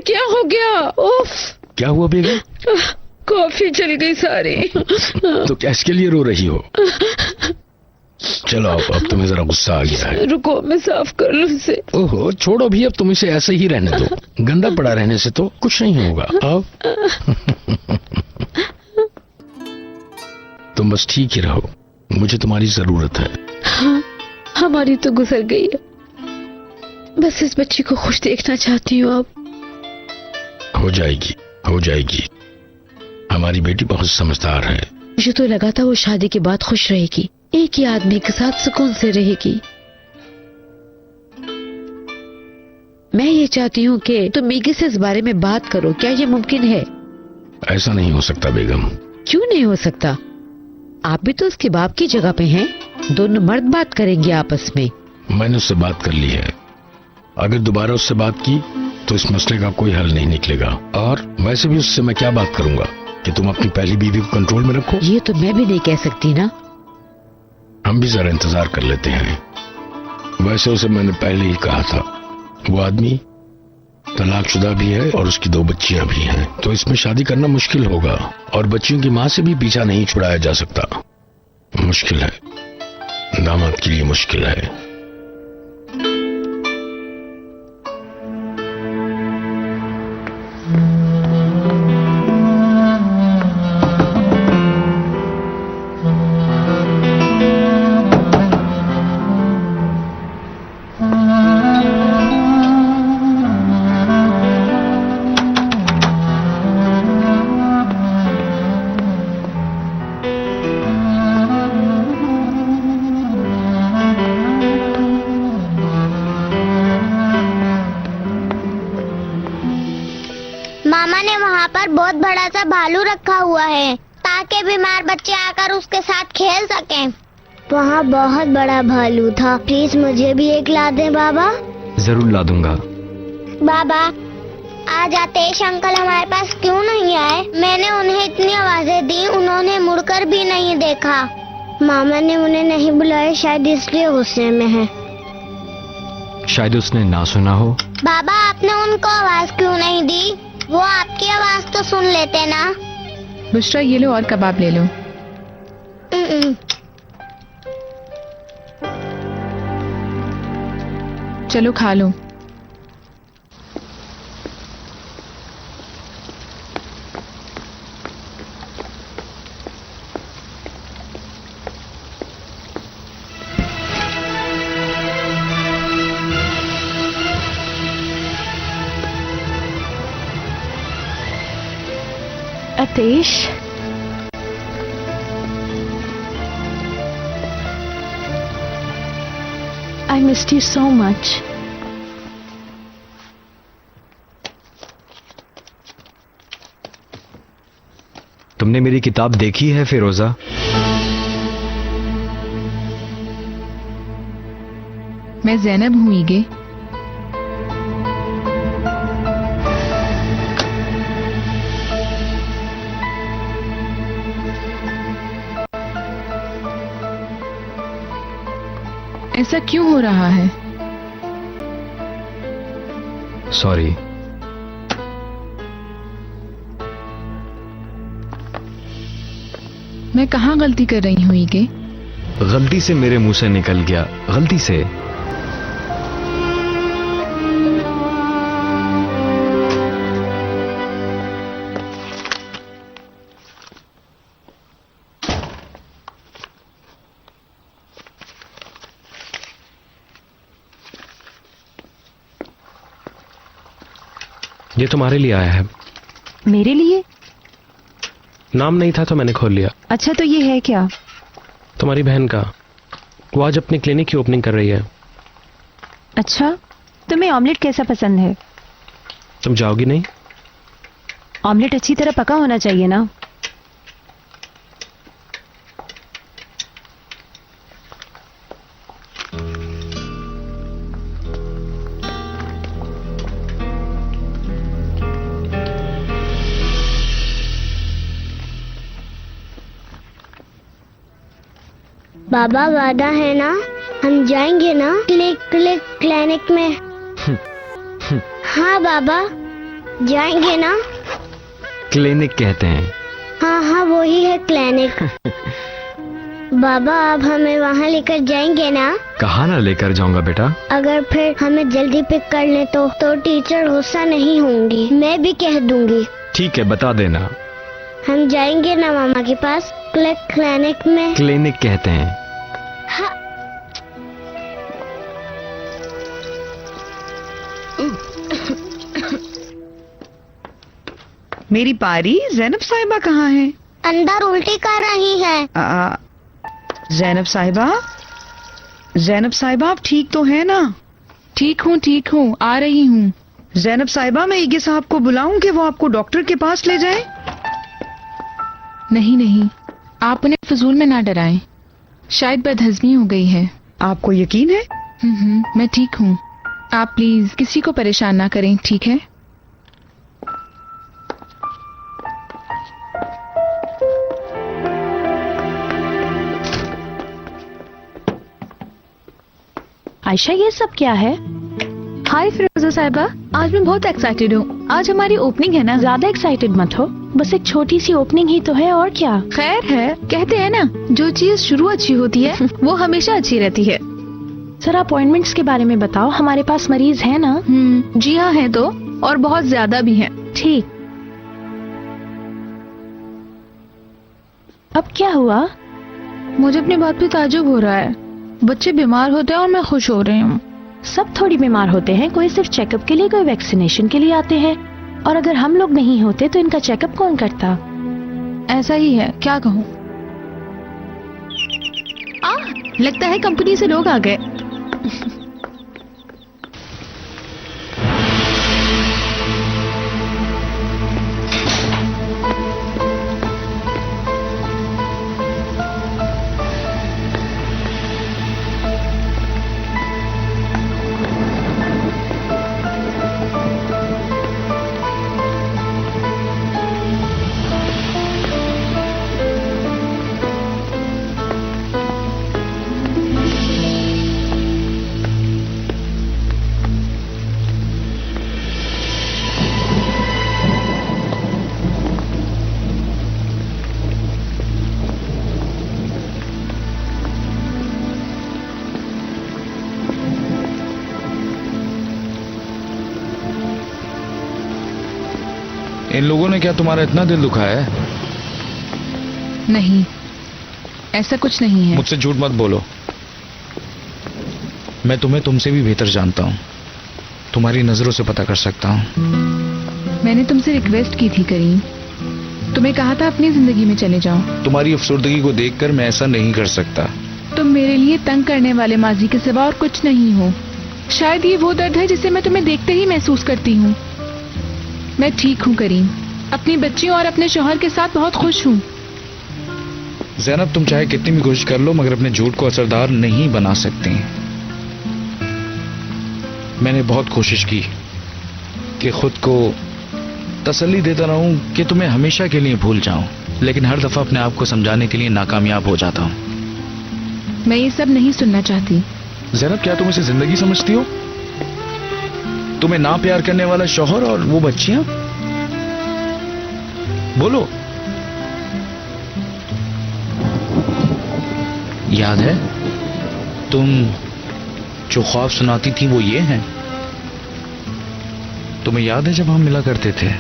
क्या हो गया? उफ! क्या हुआ बेगम? कॉफी जल गई सारी। तो किसके लिए रो रही हो? चलो अब तुम्हें जरा गुस्सा आ गया है। रुको मैं साफ कर लूं इसे। ओहो छोड़ो भी, अब तुम इसे ऐसे ही रहने दो। गंदा पड़ा रहने से तो कुछ नहीं होगा। अब तुम बस ठीक ही रहो, मुझे तुम्हारी जरूरत है। हाँ, हमारी तो गुजर गई है, बस इस बच्ची को खुश देखना चाहती हूँ। अब हो जाएगी, हो जाएगी। हमारी बेटी बहुत समझदार है। मुझे तो लगा था वो शादी के बाद खुश रहेगी, एक ही आदमी के साथ सुकून से रहेगी। मैं ये चाहती हूँ कि तुम मीगी से इस बारे में बात करो। क्या ये मुमकिन है? ऐसा नहीं हो सकता बेगम। क्यों नहीं हो सकता? आप भी तो उसके बाप की जगह पे हैं। दोनों मर्द बात करेंगे आपस में। मैंने उससे बात कर ली है। अगर दोबारा उससे बात की तो इस मसले का कोई हल नहीं निकलेगा। और वैसे भी उससे मैं क्या बात करूंगा कि तुम अपनी पहली बीवी को कंट्रोल में रखो। ये तो मैं भी नहीं कह सकती ना। हम भी जरा इंतजार कर लेते हैं। वैसे उसे मैंने पहले ही कहा था, वो आदमी तलाकशुदा भी है और उसकी 2 बच्चियां भी हैं, तो इसमें शादी करना मुश्किल होगा। और बच्चियों की माँ से भी पीछा नहीं छुड़ाया जा सकता। मुश्किल है, दामाद के लिए मुश्किल है। मामा ने वहाँ पर बहुत बड़ा सा भालू रखा हुआ है ताकि बीमार बच्चे आकर उसके साथ खेल सकें। वहाँ बहुत बड़ा भालू था, प्लीज मुझे भी एक ला दे बाबा। जरूर ला दूंगा। बाबा आज आतेश अंकल हमारे पास क्यों नहीं आए? मैंने उन्हें इतनी आवाजें दी, उन्होंने मुड़कर भी नहीं देखा। मामा ने उन्हें नहीं बुलाया, शायद इसलिए गुस्से में है। शायद उसने ना सुना हो। बाबा आपने उनको आवाज क्यों नहीं दी? वो आपकी आवाज तो सुन लेते ना। बुशरा ये लो और कबाब ले लो। चलो खा लो। Aatesh, I missed you so much. तुमने मेरी किताब देखी है फिरोजा? मैं ज़ैनब हूँ ईगे। ऐसा क्यों हो रहा है? सॉरी। मैं कहाँ गलती कर रही हूँ ईगे? गलती से मेरे मुंह से निकल गया, गलती से। ये तुम्हारे लिए आया है। मेरे लिए? नाम नहीं था तो मैंने खोल लिया। अच्छा तो ये है क्या? तुम्हारी बहन का। वो आज अपनी क्लिनिक की ओपनिंग कर रही है। अच्छा, तुम्हें ऑमलेट कैसा पसंद है? तुम जाओगी नहीं? ऑमलेट अच्छी तरह पका होना चाहिए ना। बाबा वादा है ना, हम जाएंगे ना क्लिनिक में? हाँ बाबा जाएंगे ना? क्लिनिक कहते हैं। हाँ हाँ, वही है क्लिनिक। बाबा आप हमें वहाँ लेकर जाएंगे ना? कहाँ ना लेकर जाऊंगा बेटा। अगर फिर हमें जल्दी पिक कर ले तो टीचर गुस्सा नहीं होंगी, मैं भी कह दूंगी। ठीक है, बता देना। हम जाएंगे ना मामा के पास क्लिनिक में? क्लिनिक कहते हैं। हाँ। मेरी पारी, जैनब साहिबा कहाँ है? अंदर उल्टी कर रही है। जैनब साहिबा, जैनब साहिबा आप ठीक तो है ना? ठीक हूँ, आ रही हूँ। जैनब साहिबा, मैं ईगे साहब को बुलाऊं कि वो आपको डॉक्टर के पास ले जाए? नहीं, आप उन्हें फजूल में ना डराएं। शायद बदहजमी हो गई है। आपको यकीन है? मैं ठीक हूँ। आप प्लीज किसी को परेशान ना करें, ठीक है? आयशा, ये सब क्या है? हाय फिरोजा साहिबा, आज मैं बहुत एक्साइटेड हूँ। आज हमारी ओपनिंग है ना। ज्यादा एक्साइटेड मत हो, बस एक छोटी सी ओपनिंग ही तो है, और क्या। खैर है, कहते हैं ना, जो चीज शुरू अच्छी होती है वो हमेशा अच्छी रहती है। सर अपॉइंटमेंट्स के बारे में बताओ, हमारे पास मरीज है ना? जी हाँ है तो, और बहुत ज्यादा भी हैं। ठीक। अब क्या हुआ? मुझे अपनी बात पे ताज्जुब हो रहा है। बच्चे बीमार होते हैं और मैं खुश हो रही हूँ। सब थोड़ी बीमार होते हैं, कोई सिर्फ चेकअप के लिए, कोई वैक्सीनेशन के लिए आते हैं। और अगर हम लोग नहीं होते तो इनका चेकअप कौन करता? ऐसा ही है, क्या कहूँ। लगता है कंपनी से लोग आ गए। इन लोगों ने क्या तुम्हारा इतना दिल दुखाया है? नहीं, ऐसा कुछ नहीं है। मुझसे झूठ मत बोलो। मैं तुम्हें तुमसे भी बेहतर जानता हूँ, तुम्हारी नजरों से पता कर सकता हूँ। मैंने तुमसे रिक्वेस्ट की थी करीम, तुम्हें कहा था अपनी जिंदगी में चले जाओ। तुम्हारी अफसुर्दगी को देखकर मैं ऐसा नहीं कर सकता। तुम मेरे लिए तंग करने वाले माजी के सिवा और कुछ नहीं हो। शायद ये वो दर्द है जिसे मैं तुम्हें देखते ही महसूस करती हूँ। मैं ठीक हूँ करीम, अपनी बच्चियों और अपने शौहर के साथ बहुत खुश हूँ। ज़ैनब, तुम चाहे कितनी भी कोशिश कर लो मगर अपने झूठ को असरदार नहीं बना सकती। मैंने बहुत कोशिश की कि खुद को तसल्ली देता रहूं कि तुम्हें हमेशा के लिए भूल जाऊं, लेकिन हर दफा अपने आप को समझाने के लिए नाकामयाब हो जाता हूं। मैं ये सब नहीं सुनना चाहती। ज़ैनब, क्या तुम इसे जिंदगी समझती हो? तुम्हें ना प्यार करने वाला शौहर और वो बच्चियां? बोलो। याद है तुम जो ख्वाब सुनाती थी वो ये हैं? तुम्हें याद है जब हम मिला करते थे?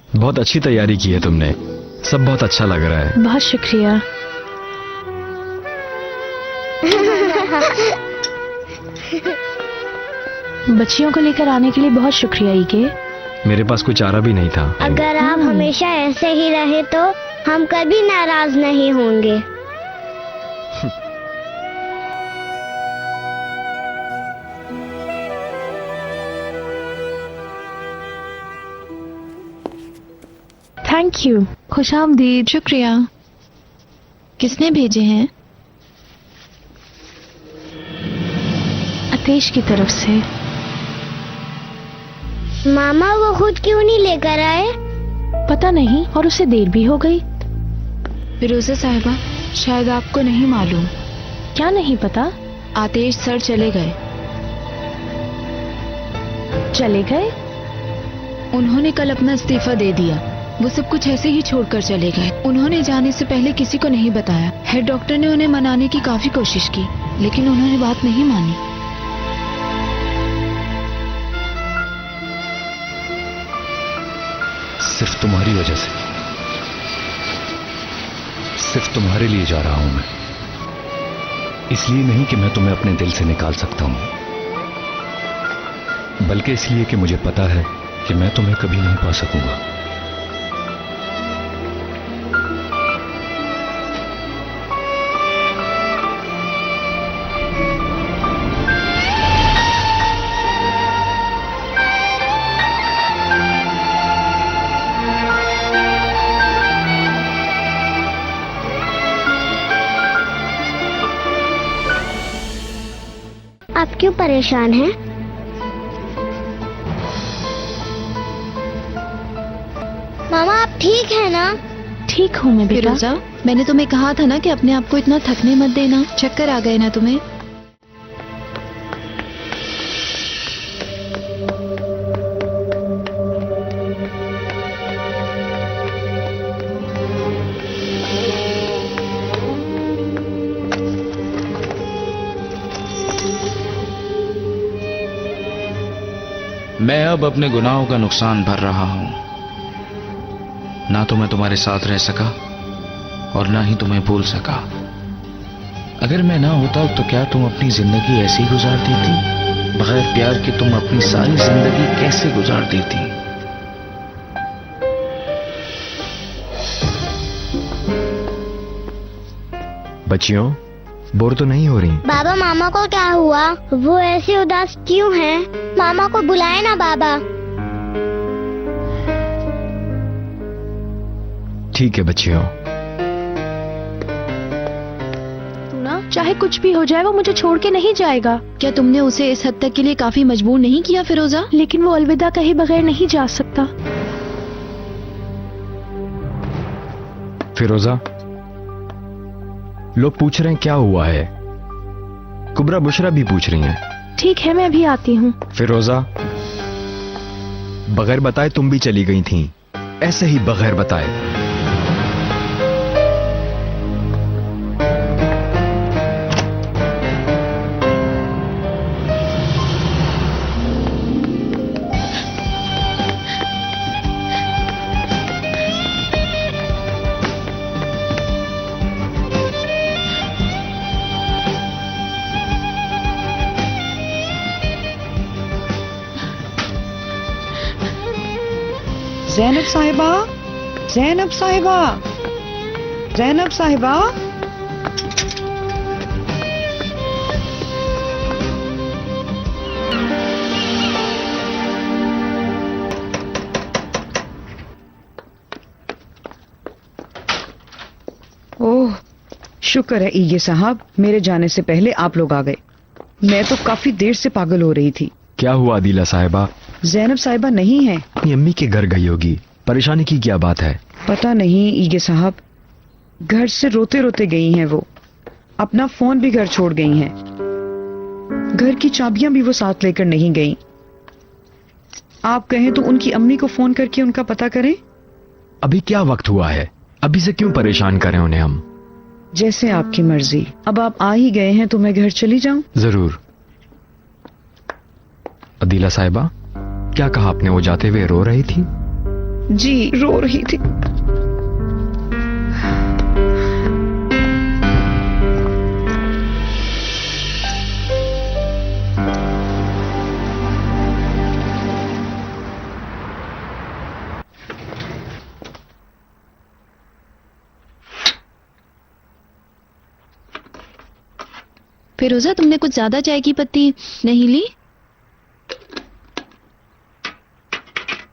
बहुत अच्छी तैयारी की है तुमने, सब बहुत अच्छा लग रहा है। बहुत शुक्रिया। बच्चियों को लेकर आने के लिए बहुत शुक्रिया ईके। मेरे पास कोई चारा भी नहीं था। अगर आप हमेशा ऐसे ही रहे तो हम कभी नाराज नहीं होंगे। Thank you. खुशामदीद। शुक्रिया। किसने भेजे हैं? अतेश की तरफ से। मामा वो खुद क्यों नहीं लेकर आए? पता नहीं, और उसे देर भी हो गई। फिरोजा साहिबा, शायद आपको नहीं मालूम। क्या नहीं पता? आतेश सर चले गए। चले गए? उन्होंने कल अपना इस्तीफा दे दिया। वो सब कुछ ऐसे ही छोड़कर चले गए। उन्होंने जाने से पहले किसी को नहीं बताया। हेड डॉक्टर ने उन्हें मनाने की काफी कोशिश की, लेकिन उन्होंने बात नहीं मानी। सिर्फ तुम्हारी वजह से, सिर्फ तुम्हारे लिए जा रहा हूं मैं। इसलिए नहीं कि मैं तुम्हें अपने दिल से निकाल सकता हूं, बल्कि इसलिए कि मुझे पता है कि मैं तुम्हें कभी नहीं पा सकूंगा। आप क्यों परेशान हैं? मामा आप ठीक है ना? ठीक हूँ मैं बेटा। फिरोजा, मैंने तुम्हें कहा था ना कि अपने आप को इतना थकने मत देना। चक्कर आ गए ना तुम्हें? मैं अब अपने गुनाहों का नुकसान भर रहा हूं। ना तो मैं तुम्हारे साथ रह सका और ना ही तुम्हें भूल सका। अगर मैं ना होता तो क्या तुम अपनी जिंदगी ऐसी गुजार देती? बगैर प्यार के तुम अपनी सारी जिंदगी कैसे गुजार देती? बच्चियों, बोर तो नहीं हो रही? बाबा मामा को क्या हुआ? वो ऐसे उदास क्यों हैं? मामा को बुलाए ना बाबा। ठीक है बच्चियों। सुना, चाहे कुछ भी हो जाए वो मुझे छोड़ के नहीं जाएगा। क्या तुमने उसे इस हद तक के लिए काफी मजबूर नहीं किया फिरोजा? लेकिन वो अलविदा कहे बगैर नहीं जा सकता। फिरोजा, लोग पूछ रहे हैं क्या हुआ है। कुबरा बुशरा भी पूछ रही हैं। ठीक है, मैं अभी आती हूँ। फिरोजा, बगैर बताए तुम भी चली गई थीं, ऐसे ही बगैर बताए। जैनब साहिबा, जैनब साहिबा, जैनब साहिबा। ओह, शुक्र है ईगे साहब, मेरे जाने से पहले आप लोग आ गए। मैं तो काफी देर से पागल हो रही थी। क्या हुआ आदिला साहिबा? जैनब साहिबा नहीं है। अपनी अम्मी के घर गई होगी। परेशानी की क्या बात है? पता नहीं ईगे साहब, घर से रोते रोते गई हैं वो। अपना फोन भी घर छोड़ गई हैं। घर की चाबियां भी वो साथ लेकर नहीं गई। आप कहें तो उनकी अम्मी को फोन करके उनका पता करें। अभी क्या वक्त हुआ है? अभी से क्यों परेशान करें उन्हें हम? जैसे आपकी मर्जी। अब आप आ ही गए हैं तो मैं घर चली जाऊं? जरूर। अदीला साहिबा, क्या कहा आपने? वो जाते हुए रो रही थी? जी, रो रही थी। फिरोजा, तुमने कुछ ज्यादा चाय की पत्ती नहीं ली?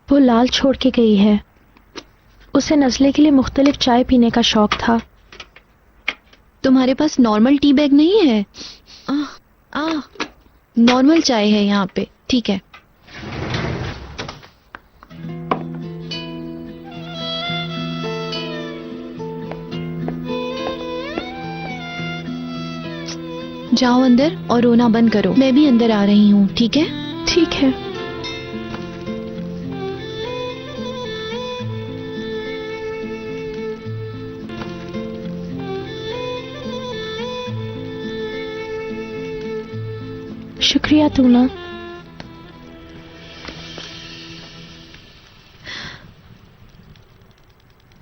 वो लाल छोड़ के गई है। उसे नस्ले के लिए मुख्तलिफ चाय पीने का शौक था। तुम्हारे पास नॉर्मल टी बैग नहीं है? नॉर्मल चाय है यहाँ पे, ठीक है। जाओ अंदर और रोना बंद करो। मैं भी अंदर आ रही हूँ, ठीक है? ठीक है। शुक्रिया तूना।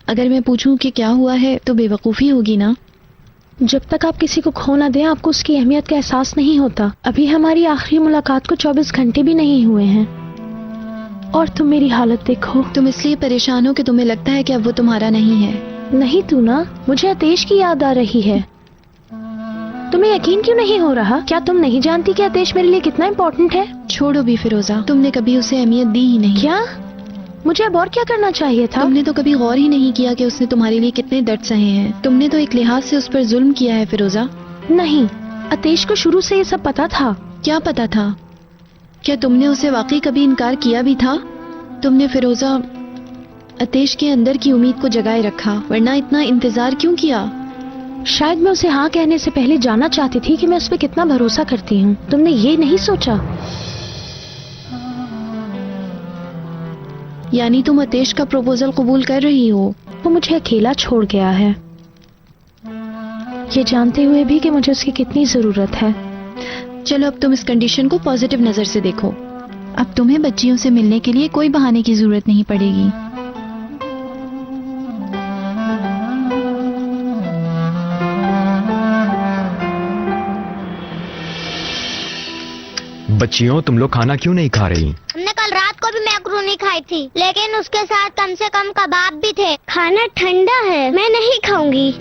अगर मैं पूछूं कि क्या हुआ है तो बेवकूफी होगी ना। जब तक आप किसी को खो ना दें, आपको उसकी अहमियत का एहसास नहीं होता। अभी हमारी आखिरी मुलाकात को 24 घंटे भी नहीं हुए हैं और तुम मेरी हालत देखो। तुम इसलिए परेशान हो कि तुम्हें लगता है कि अब वो तुम्हारा नहीं है। नहीं तूना, मुझे आतेश की याद आ रही है। तुम्हें यकीन क्यों नहीं हो रहा? क्या तुम नहीं जानती कि आतेश मेरे लिए कितना इम्पोर्टेंट है? छोड़ो भी फिरोजा, तुमने कभी उसे अहमियत दी ही नहीं। क्या? मुझे अब और क्या करना चाहिए था? तुमने तो कभी गौर ही नहीं किया कि उसने तुम्हारे लिए कितने दर्द सहे हैं। तुमने तो एक लिहाज से उस पर जुल्म किया है फिरोजा। नहीं, आतेश को शुरू से ये सब पता था। क्या पता था? क्या तुमने उसे वाकई कभी इनकार किया भी था? तुमने फिरोजा आतेश के अंदर की उम्मीद को जगाए रखा, वरना इतना इंतजार क्यों किया? शायद मैं उसे हाँ कहने से पहले जानना चाहती थी कि मैं उस पर कितना भरोसा करती हूँ। तुमने ये नहीं सोचा? यानी तुम आतेश का प्रपोजल कबूल कर रही हो? वो मुझे अकेला छोड़ गया है, ये जानते हुए भी कि मुझे उसकी कितनी जरूरत है। चलो अब तुम इस कंडीशन को पॉजिटिव नजर से देखो। अब तुम्हें बच्चियों से मिलने के लिए कोई बहाने की जरूरत नहीं पड़ेगी। बच्चियों, तुम लोग खाना क्यों नहीं खा रही? हमने कल रात को भी मैक्रोनी खाई थी, लेकिन उसके साथ कम से कम कबाब भी थे। खाना ठंडा है, मैं नहीं खाऊंगी।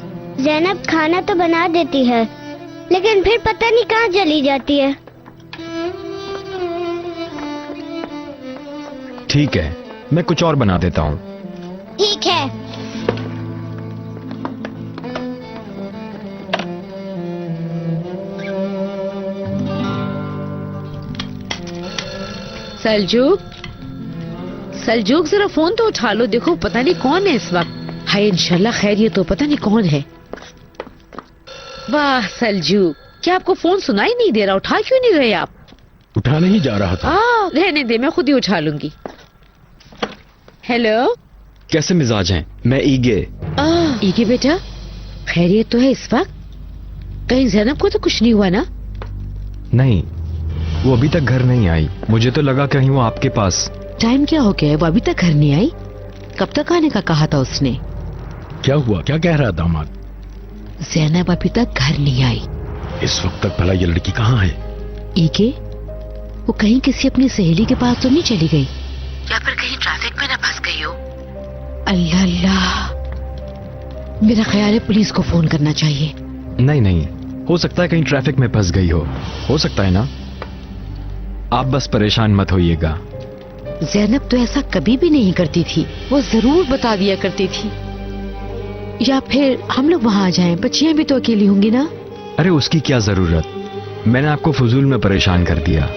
ज़ैनब खाना तो बना देती है, लेकिन फिर पता नहीं कहाँ चली जाती है। ठीक है, मैं कुछ और बना देता हूँ। ठीक है। सलजूक, सलजूक जरा फोन तो उठा लो। देखो पता नहीं कौन है इस वक्त। हाय इंशाल्लाह खैर, ये तो पता नहीं कौन है। वाह सलजूक, क्या आपको फोन सुनाई नहीं दे रहा? उठा क्यों नहीं रहे आप? उठा नहीं जा रहा था। रहने दे, मैं खुद ही उठा लूंगी। हेलो, कैसे मिजाज हैं? मैं ईगे। ईगे बेटा, खैरियत तो है इस वक्त? कहीं ज़ैनब को तो कुछ नहीं हुआ ना? नहीं, वो अभी तक घर नहीं आई। मुझे तो लगा कहीं वो आपके पास। टाइम क्या हो गया है, वो अभी तक घर नहीं आई? कब तक आने का कहा था उसने? क्या हुआ? क्या कह रहा दामाद? ज़ैनब अभी तक घर नहीं आई। इस वक्त तक भला ये लड़की कहाँ है? ईके, वो कहीं किसी अपनी सहेली के पास तो नहीं चली गई? या फिर कहीं ट्रैफिक में ना फंस गई हो? अल्लाह अल्लाह, मेरा ख्याल है पुलिस को फोन करना चाहिए। नहीं नहीं, हो सकता है कहीं ट्रैफिक में फंस गई हो सकता है ना। आप बस परेशान मत होइएगा। ज़ैनब तो ऐसा कभी भी नहीं करती थी, वो जरूर बता दिया करती थी। या फिर हम लोग वहां आ जाएं, बच्चियां भी तो अकेली होंगी ना। अरे उसकी क्या जरूरत, मैंने आपको फजूल में परेशान कर दिया।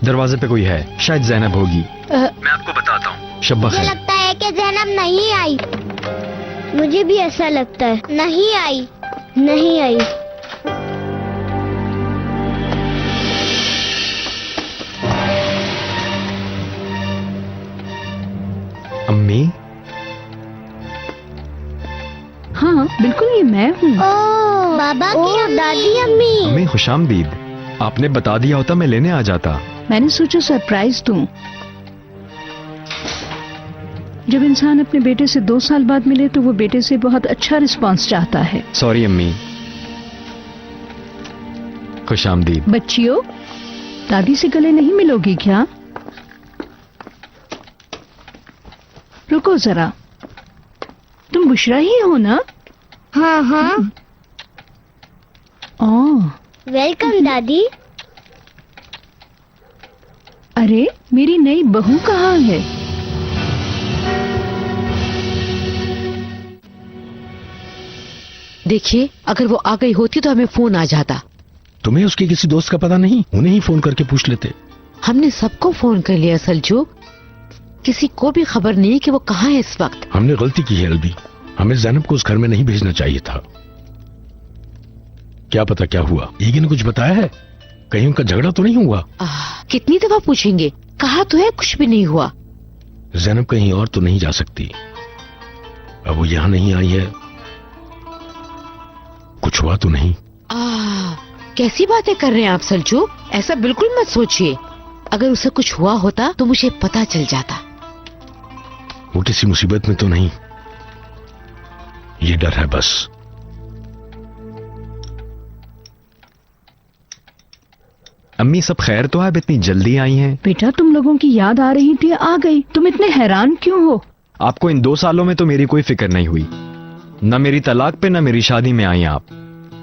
दरवाजे पे कोई है, शायद ज़ैनब होगी। मैं आपको बताता हूँ। शब्बा मुझे खैर। लगता है कि ज़ैनब नहीं आई। मुझे भी ऐसा लगता है। नहीं आई, नहीं आई। अम्मी? हाँ बिल्कुल, ये मैं हूँ। ओह, बाबा की और दादी अम्मी। अम्मी खुशामदीद। आपने बता दिया होता मैं लेने आ जाता। मैंने सोचा सरप्राइज दूं। जब इंसान अपने बेटे से 2 साल बाद मिले तो वो बेटे से बहुत अच्छा रिस्पांस चाहता है। सॉरी अम्मी। खुशामदीद। बच्चियों, दादी से गले नहीं मिलोगी क्या? रुको जरा, तुम बुशरा ही हो ना? हाँ हाँ। ओह, वेलकम दादी। अरे मेरी नई बहू कहाँ है? देखिए, अगर वो आ गई होती तो हमें फोन आ जाता। तुम्हें उसके किसी दोस्त का पता नहीं? उन्हें ही फोन करके पूछ लेते। हमने सबको फोन कर लिया सलजू, किसी को भी खबर नहीं कि वो कहाँ है इस वक्त। हमने गलती की है अलबी, हमें ज़ैनब को उस घर में नहीं भेजना चाहिए था। क्या पता क्या हुआ? ईगी ने कुछ बताया है? कहीं उनका झगड़ा तो नहीं हुआ? कितनी दफा पूछेंगे, कहा तो है कुछ भी नहीं हुआ। ज़ैनब कहीं और तो नहीं जा सकती। अब वो यहाँ नहीं आई है, कुछ हुआ तो नहीं? कैसी बातें कर रहे हैं आप सलजू, ऐसा बिल्कुल मत सोचिए। अगर उसे कुछ हुआ होता तो मुझे पता चल जाता। वो किसी मुसीबत में तो नहीं, ये डर है बस। अम्मी सब खैर तो है? अब इतनी जल्दी आई हैं? बेटा तुम लोगों की याद आ रही थी, आ गई। तुम इतने हैरान क्यों हो? आपको इन 2 सालों में तो मेरी कोई फिक्र नहीं हुई, न मेरी तलाक पे न मेरी शादी में आई आप, अगर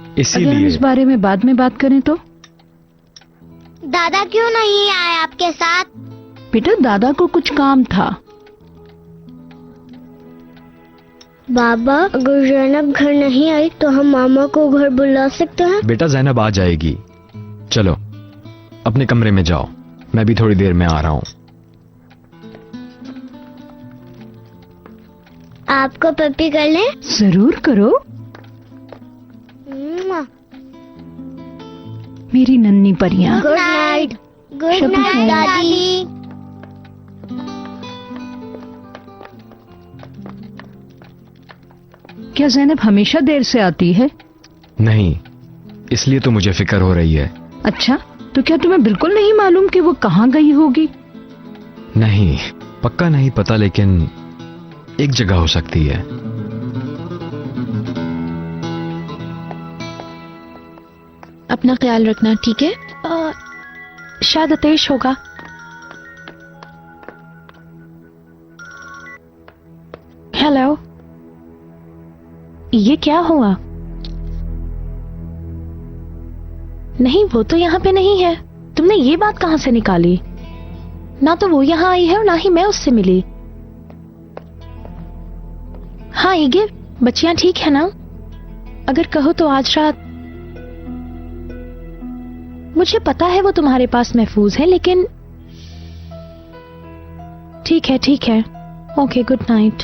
हम इसीलिए। इस बारे में बाद में बात करें तो? दादा क्यों नहीं आए आपके साथ? बेटा दादा को कुछ काम था। बाबा, अगर ज़ैनब घर नहीं आई तो हम मामा को घर बुला सकते हैं? बेटा ज़ैनब आ जाएगी, चलो अपने कमरे में जाओ, मैं भी थोड़ी देर में आ रहा हूँ। आपको पप्पी कर लें? जरूर करो मेरी नन्ही परियां। Good night. गुड शब नाइट खैर। दादी। क्या ज़ैनब हमेशा देर से आती है? नहीं, इसलिए तो मुझे फिक्र हो रही है। अच्छा, तो क्या तुम्हें बिल्कुल नहीं मालूम कि वो कहाँ गई होगी? नहीं, पक्का नहीं पता, लेकिन एक जगह हो सकती है। अपना ख्याल रखना, ठीक है? शायद अतेश होगा। हेलो, ये क्या हुआ? नहीं, वो तो यहाँ पे नहीं है। तुमने ये बात कहाँ से निकाली? ना तो वो यहाँ आई है और ना ही मैं उससे मिली। हाँ ईगे, बच्चियां ठीक है ना? अगर कहो तो आज रात। मुझे पता है वो तुम्हारे पास महफूज है, लेकिन ठीक है ठीक है। Okay, good night.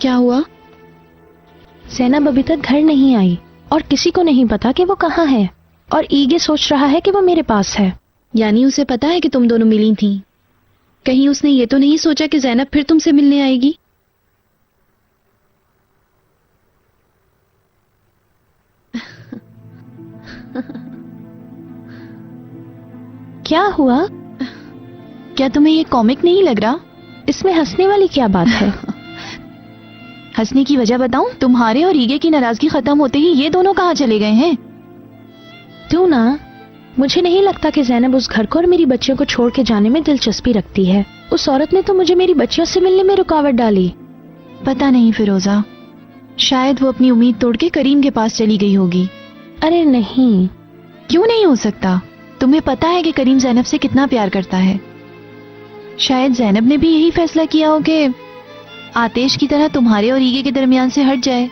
क्या हुआ? ज़ैनब अभी तक घर नहीं आई और किसी को नहीं पता कि वो कहाँ है, और ईगे सोच रहा है कि वो मेरे पास है। यानी उसे पता है कि तुम दोनों मिली थी? कहीं उसने ये तो नहीं सोचा कि ज़ैनब फिर तुमसे मिलने आएगी? क्या हुआ? क्या तुम्हें ये कॉमिक नहीं लग रहा? इसमें हंसने वाली क्या बात है? हंसने की वजह बताऊं? तुम्हारे और ईगे की नाराजगी खत्म होते ही ये दोनों कहाँ चले गए हैं? क्यों ना? मुझे नहीं लगता कि ज़ैनब उस घर को और मेरी बच्चियों को छोड़ के जाने में दिलचस्पी रखती है। उस औरत ने तो मुझे मेरी बच्चियों से मिलने में रुकावट डाली। पता नहीं फिरोजा, शायद वो अपनी उम्मीद तोड़ के करीम के पास चली गई होगी। अरे नहीं। क्यों नहीं हो सकता? तुम्हें पता है कि करीम ज़ैनब से कितना प्यार करता है। शायद ज़ैनब ने भी यही फैसला किया हो कि आतिश की तरह तुम्हारे और ईगे के दरमियान से हट जाए।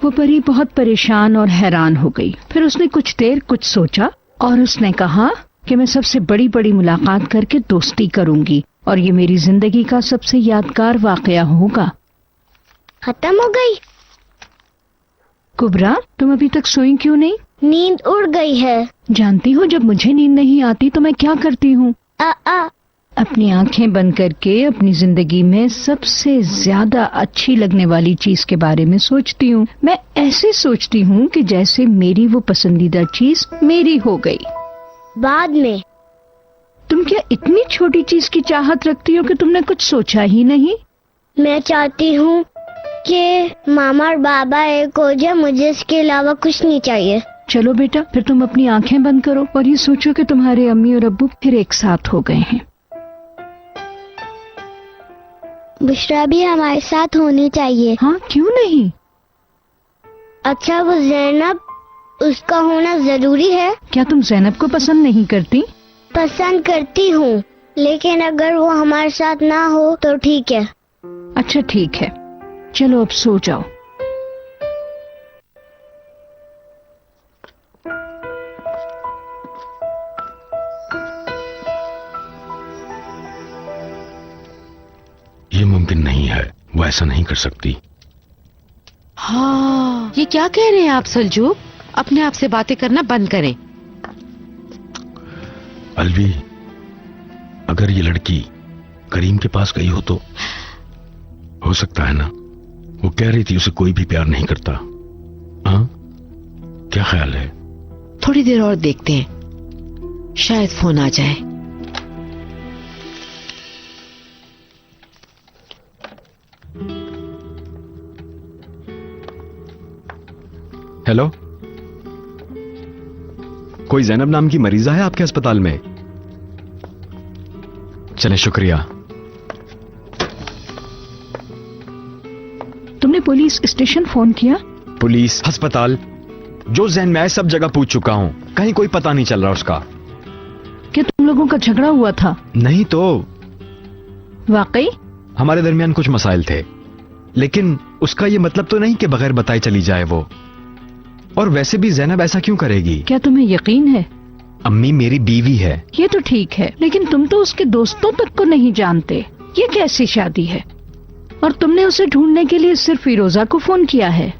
वो परी बहुत परेशान और हैरान हो गई। फिर उसने कुछ देर कुछ सोचा और उसने कहा कि मैं सबसे बड़ी बड़ी मुलाकात करके दोस्ती करूंगी और ये मेरी जिंदगी का सबसे यादगार वाकया होगा। खत्म हो गई? कुबरा, तुम अभी तक सोई क्यों नहीं? नींद उड़ गई है। जानती हो, जब मुझे नींद नहीं आती तो मैं क्या करती हूँ? अपनी आंखें बंद करके अपनी जिंदगी में सबसे ज्यादा अच्छी लगने वाली चीज के बारे में सोचती हूँ। मैं ऐसे सोचती हूँ कि जैसे मेरी वो पसंदीदा चीज मेरी हो गई। बाद में तुम क्या इतनी छोटी चीज की चाहत रखती हो कि तुमने कुछ सोचा ही नहीं? मैं चाहती हूँ कि मामा और बाबा एक हो जाए, मुझे इसके अलावा कुछ नहीं चाहिए। चलो बेटा, फिर तुम अपनी आंखें बंद करो और ये सोचो कि तुम्हारे अम्मी और अब्बू फिर एक साथ हो गए हैं। बुशरा भी हमारे साथ होनी चाहिए। हाँ, क्यों नहीं? अच्छा, वो जैनब, उसका होना जरूरी है? क्या तुम जैनब को पसंद नहीं करती? पसंद करती हूँ, लेकिन अगर वो हमारे साथ ना हो तो ठीक है। अच्छा ठीक है, चलो अब सो जाओ। ये मुमकिन नहीं है, वो ऐसा नहीं कर सकती। हाँ, ये क्या कह रहे हैं आप सलजूक? अपने आप से बातें करना बंद करें। अलवी, अगर ये लड़की करीम के पास गई हो सकता है ना, वो कह रही थी उसे कोई भी प्यार नहीं करता। हाँ, क्या ख्याल है? थोड़ी देर और देखते हैं, शायद फोन आ जाए। हेलो, कोई जैनब नाम की मरीजा है आपके अस्पताल में? चलें, शुक्रिया। तुमने पुलिस स्टेशन फोन किया? पुलिस, अस्पताल, जो जहन में आए सब जगह पूछ चुका हूं, कहीं कोई पता नहीं चल रहा उसका। क्या तुम लोगों का झगड़ा हुआ था? नहीं तो। वाकई? हमारे दरमियान कुछ मसाइल थे, लेकिन उसका ये मतलब तो नहीं कि बगैर बताए चली जाए वो। और वैसे भी जैनब ऐसा क्यों करेगी? क्या तुम्हें यकीन है? अम्मी मेरी बीवी है। ये तो ठीक है, लेकिन तुम तो उसके दोस्तों तक को नहीं जानते। ये कैसी शादी है? और तुमने उसे ढूंढने के लिए सिर्फ फिरोजा को फोन किया है?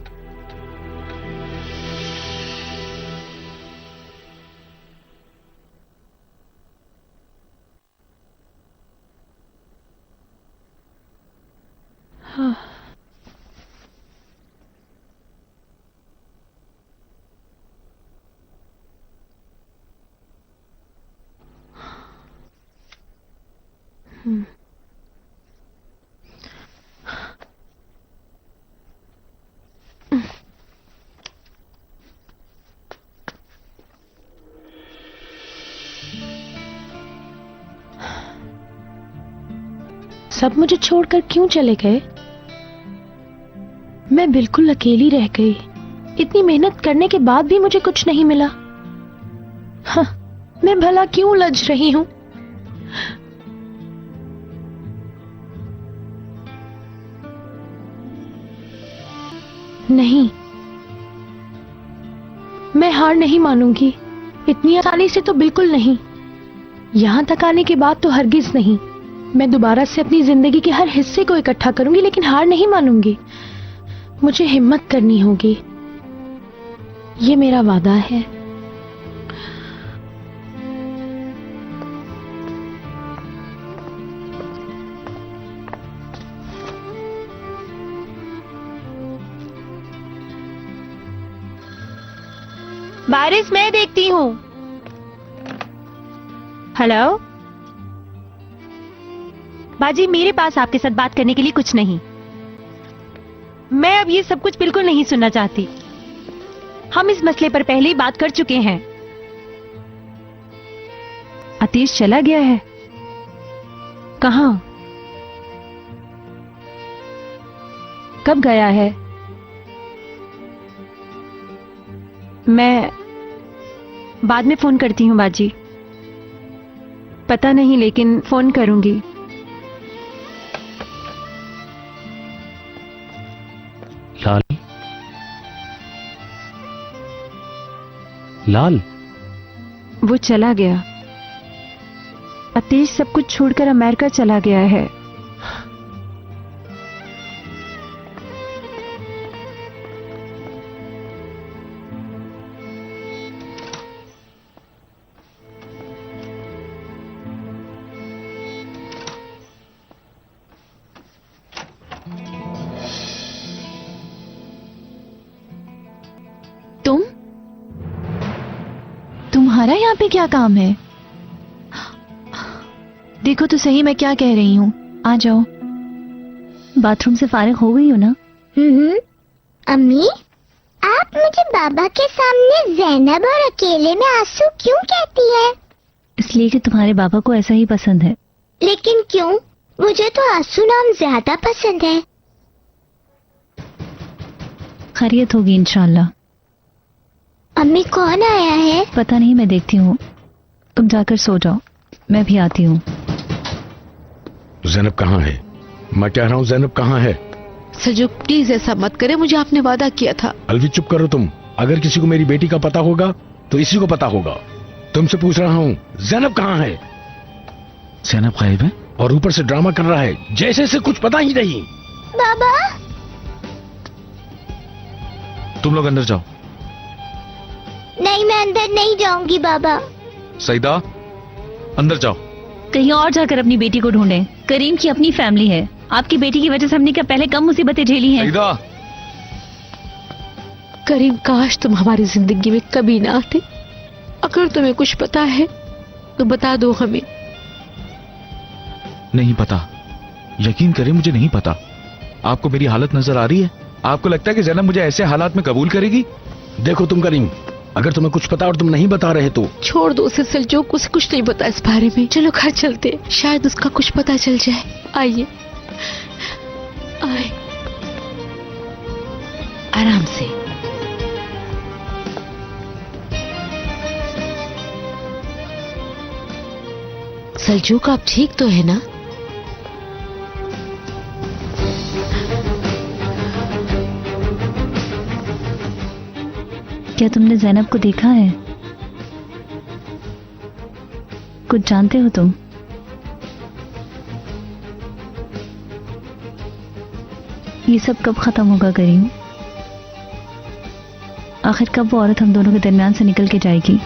हाँ। सब मुझे छोड़कर क्यों चले गए? मैं बिल्कुल अकेली रह गई। इतनी मेहनत करने के बाद भी मुझे कुछ नहीं मिला। हाँ, मैं भला क्यों उलझ रही हूं? नहीं, मैं हार नहीं मानूंगी। इतनी आसानी से तो बिल्कुल नहीं। यहां तक आने के बाद तो हरगिज नहीं। मैं दोबारा से अपनी जिंदगी के हर हिस्से को इकट्ठा करूंगी, लेकिन हार नहीं मानूंगी। मुझे हिम्मत करनी होगी, ये मेरा वादा है। बारिश मैं देखती हूँ। हेलो बाजी, मेरे पास आपके साथ बात करने के लिए कुछ नहीं। मैं अब ये सब कुछ बिल्कुल नहीं सुनना चाहती। हम इस मसले पर पहले ही बात कर चुके हैं। आतिश चला गया है। कहाँ? कब गया है? मैं बाद में फोन करती हूँ बाजी। पता नहीं, लेकिन फोन करूंगी। लाल, लाल, वो चला गया। आतिश सब कुछ छोड़कर अमेरिका चला गया है। तुम्हारा यहाँ पे क्या काम है? देखो तो सही मैं क्या कह रही हूँ। आ जाओ। बाथरूम से फारिग हो गई हो ना? अम्मी, आप मुझे बाबा के सामने जैनब और अकेले में आंसू क्यों कहती है? इसलिए कि तुम्हारे बाबा को ऐसा ही पसंद है। लेकिन क्यों? मुझे तो आंसू नाम ज्यादा पसंद है। खैरियत होगी इंशाल्लाह। अम्मी, कौन आया है? पता नहीं, मैं देखती हूँ। तुम जाकर सो जाओ, मैं भी आती हूँ। जैनब कहाँ है? मैं कह रहा हूँ जैनब कहाँ है? सल्जूक, प्लीज ऐसा मत करे, मुझे आपने वादा किया था। अलवी चुप करो तुम। अगर किसी को मेरी बेटी का पता होगा तो इसी को पता होगा। तुमसे पूछ रहा हूँ जैनब कहाँ है? जैनब गायब है और ऊपर से ड्रामा कर रहा है जैसे से कुछ पता ही नहीं। बाबा, तुम लोग अंदर जाओ। नहीं, मैं अंदर नहीं जाऊंगी बाबा। सईदा, अंदर जाओ। कहीं और जाकर अपनी बेटी को ढूंढें। करीम की अपनी फैमिली है। आपकी बेटी की वजह से हमने क्या पहले कम मुसीबतें झेली हैं? सईदा, करीम, काश तुम हमारी जिंदगी में कभी ना आते। अगर तुम्हें कुछ पता है तो बता दो हमें। नहीं पता, यकीन करें मुझे नहीं पता। आपको मेरी हालत नजर आ रही है? आपको लगता है कि जैनब मुझे ऐसे हालात में कबूल करेगी? देखो तुम करीम, अगर तुम्हें कुछ पता और तुम नहीं बता रहे तो छोड़ दो उसे सल्जूक, उसे कुछ नहीं पता इस बारे में। चलो घर चलते, शायद उसका कुछ पता चल जाए। आइए, आए, आराम से। सल्जूक, आप ठीक तो है ना? क्या तुमने जैनब को देखा है? कुछ जानते हो तुम? ये सब कब खत्म होगा करीम? आखिर कब वो औरत हम दोनों के दरमियान से निकल के जाएगी?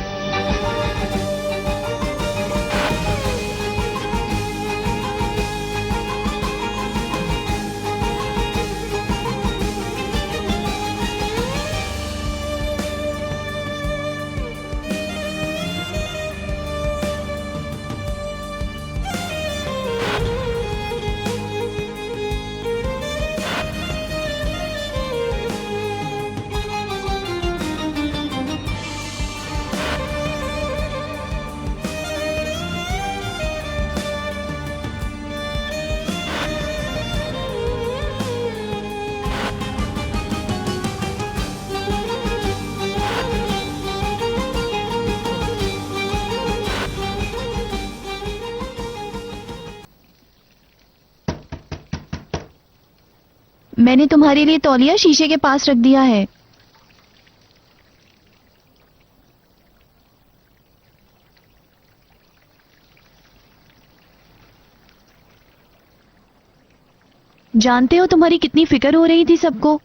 मैंने तुम्हारे लिए तौलिया शीशे के पास रख दिया है। जानते हो तुम्हारी कितनी फिक्र हो रही थी सबको,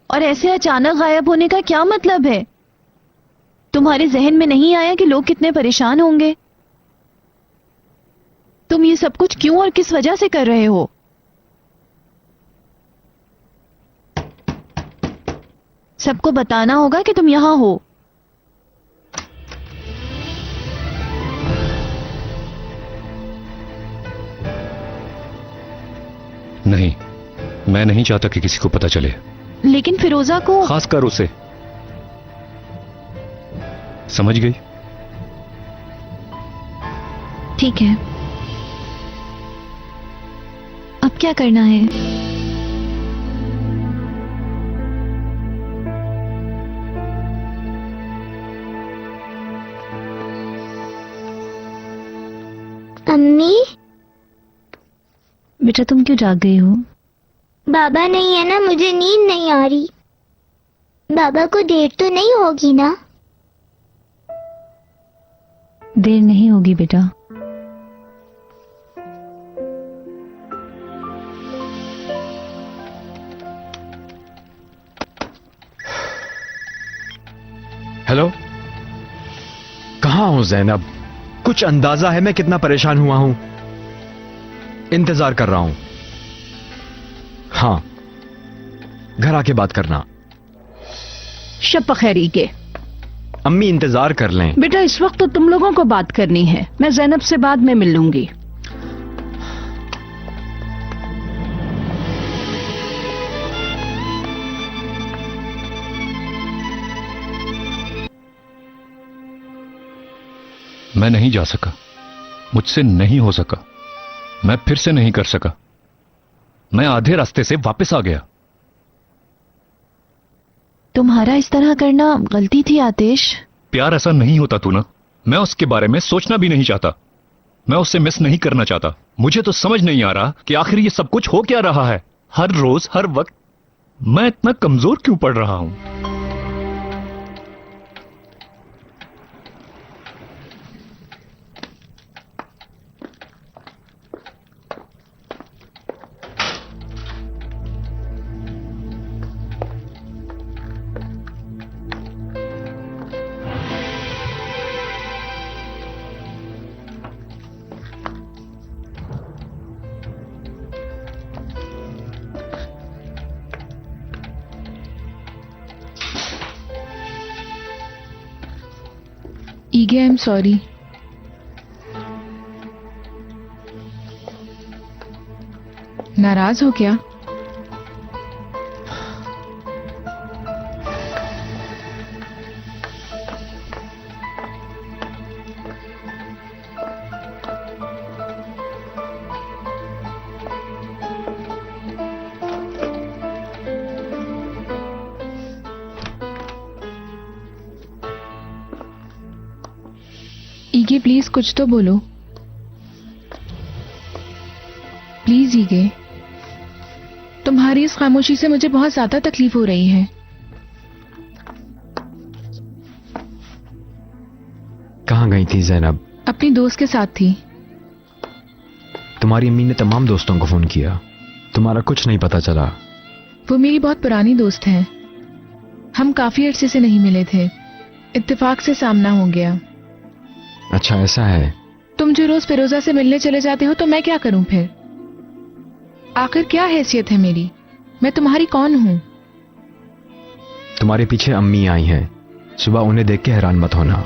और ऐसे अचानक गायब होने का क्या मतलब है? तुम्हारे जहन में नहीं आया कि लोग कितने परेशान होंगे? तुम ये सब कुछ क्यों और किस वजह से कर रहे हो? सबको बताना होगा कि तुम यहां हो। नहीं, मैं नहीं चाहता कि किसी को पता चले। लेकिन फिरोजा को, खासकर उसे। समझ गई? ठीक है, अब क्या करना है? अम्मी, बेटा तुम क्यों जाग गई हो? बाबा नहीं है ना, मुझे नींद नहीं आ रही। बाबा को देर तो नहीं होगी ना? देर नहीं होगी बेटा। हेलो, कहाँ हूं जैनब? कुछ अंदाजा है मैं कितना परेशान हुआ हूं? इंतजार कर रहा हूं। हाँ, घर आके बात करना। शब खैरी के। अम्मी इंतजार कर लें। बेटा इस वक्त तो तुम लोगों को बात करनी है, मैं जैनब से बाद में मिल लूंगी। मैं नहीं जा सका, मुझसे नहीं हो सका, मैं फिर से नहीं कर सका। मैं आधे रास्ते से वापस आ गया। तुम्हारा इस तरह करना गलती थी आतिश। प्यार ऐसा नहीं होता तू ना। मैं उसके बारे में सोचना भी नहीं चाहता। मैं उससे मिस नहीं करना चाहता। मुझे तो समझ नहीं आ रहा कि आखिर ये सब कुछ हो क्या रहा है। हर रोज हर वक्त मैं इतना कमजोर क्यों पड़ रहा हूं। ईगे, आई एम सॉरी। नाराज हो क्या? ईगे प्लीज कुछ तो बोलो। प्लीज ईगे, तुम्हारी इस खामोशी से मुझे बहुत ज्यादा तकलीफ हो रही है। कहाँ गई थी जैनब? अपनी दोस्त के साथ थी। तुम्हारी अम्मी ने तमाम दोस्तों को फोन किया, तुम्हारा कुछ नहीं पता चला। वो मेरी बहुत पुरानी दोस्त है। हम काफी अरसे से नहीं मिले थे, इत्तेफाक से सामना हो गया। अच्छा ऐसा है। तुम जो रोज फिरोजा से मिलने चले जाते हो तो मैं क्या करूं फिर? आखिर क्या हैसियत है मेरी? मैं तुम्हारी कौन हूं? तुम्हारे पीछे अम्मी आई हैं, सुबह उन्हें देख के हैरान मत होना।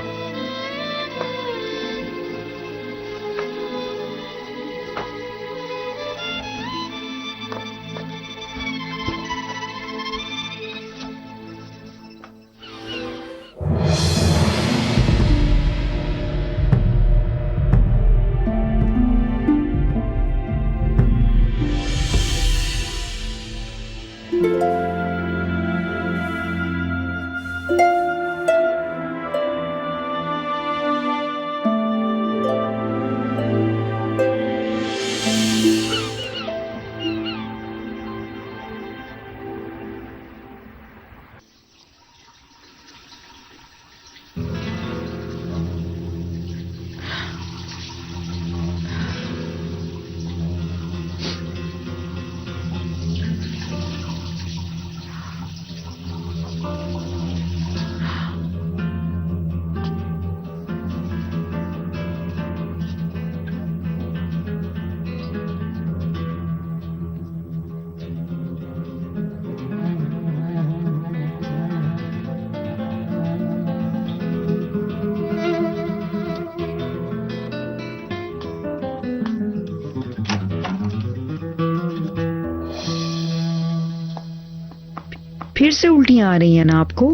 फिर से उल्टियां आ रही हैं ना आपको?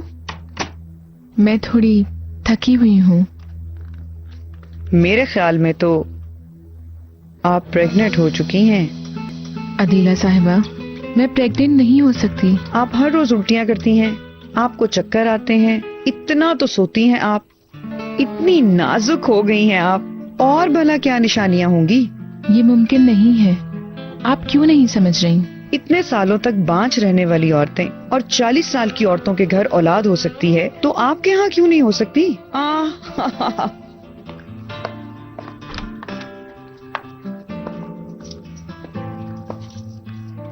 मैं थोड़ी थकी हुई हूँ। मेरे ख्याल में तो आप प्रेग्नेंट हो चुकी हैं। अदीला साहिबा, मैं प्रेग्नेंट नहीं हो सकती। आप हर रोज उल्टियां करती हैं, आपको चक्कर आते हैं, इतना तो सोती हैं आप, इतनी नाजुक हो गई हैं आप, और भला क्या निशानियां होंगी? ये मुमकिन नहीं है। आप क्यों नहीं समझ रही? इतने सालों तक बांझ रहने वाली औरतें और 40 साल की औरतों के घर औलाद हो सकती है, तो आपके यहाँ क्यों नहीं हो सकती?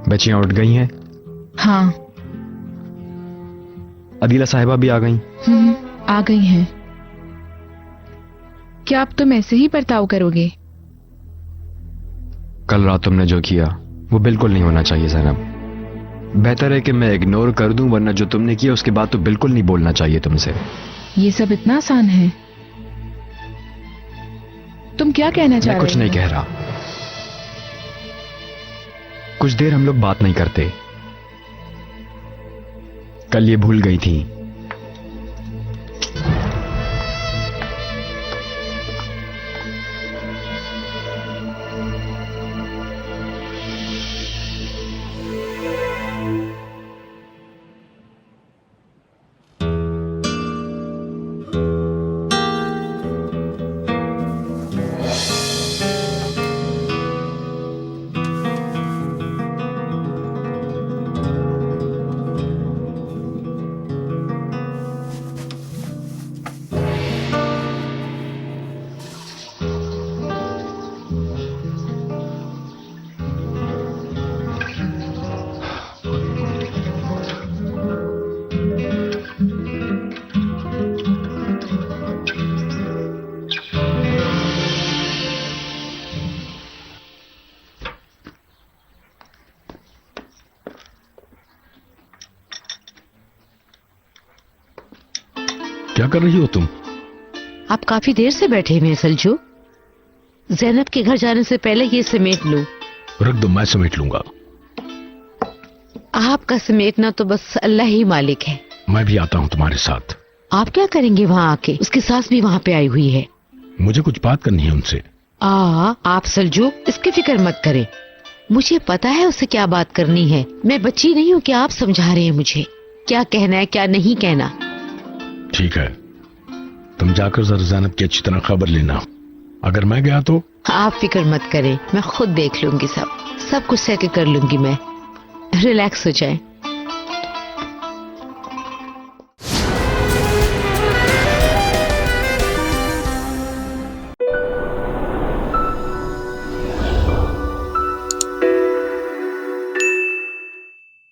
बच्चियां उठ गई हैं? हाँ। अदीला साहिबा भी आ गई? आ गई हैं। क्या आप तुम ऐसे ही बर्ताव करोगे? कल रात तुमने जो किया वो बिल्कुल नहीं होना चाहिए जैनब। बेहतर है कि मैं इग्नोर कर दूं, वरना जो तुमने किया उसके बाद तो बिल्कुल नहीं बोलना चाहिए तुमसे। ये सब इतना आसान है? तुम क्या कहना चाह रहे हो? मैं कुछ नहीं कह रहा। कुछ देर हम लोग बात नहीं करते। कल ये भूल गई थी। क्या कर रही हो तुम? आप काफी देर से बैठे हुए हैं सलजू। जैनब के घर जाने से पहले ये समेट लो। रख दो, मैं समेट लूंगा। आपका समेटना तो बस अल्लाह ही मालिक है। मैं भी आता हूँ तुम्हारे साथ। आप क्या करेंगे वहाँ आके? उसकी सास भी वहाँ पे आई हुई है। मुझे कुछ बात करनी है उनसे। आप सलजू इसकी फिक्र मत करें, मुझे पता है उससे क्या बात करनी है। मैं बच्ची नहीं हूँ कि आप समझा रहे हैं मुझे क्या कहना है क्या नहीं कहना। ठीक है, तुम जाकर जरा ज़ैनब की अच्छी तरह खबर लेना। अगर मैं गया तो? आप फिक्र मत करें, मैं खुद देख लूंगी, सब कुछ सेटल कर लूंगी मैं। रिलैक्स हो जाए।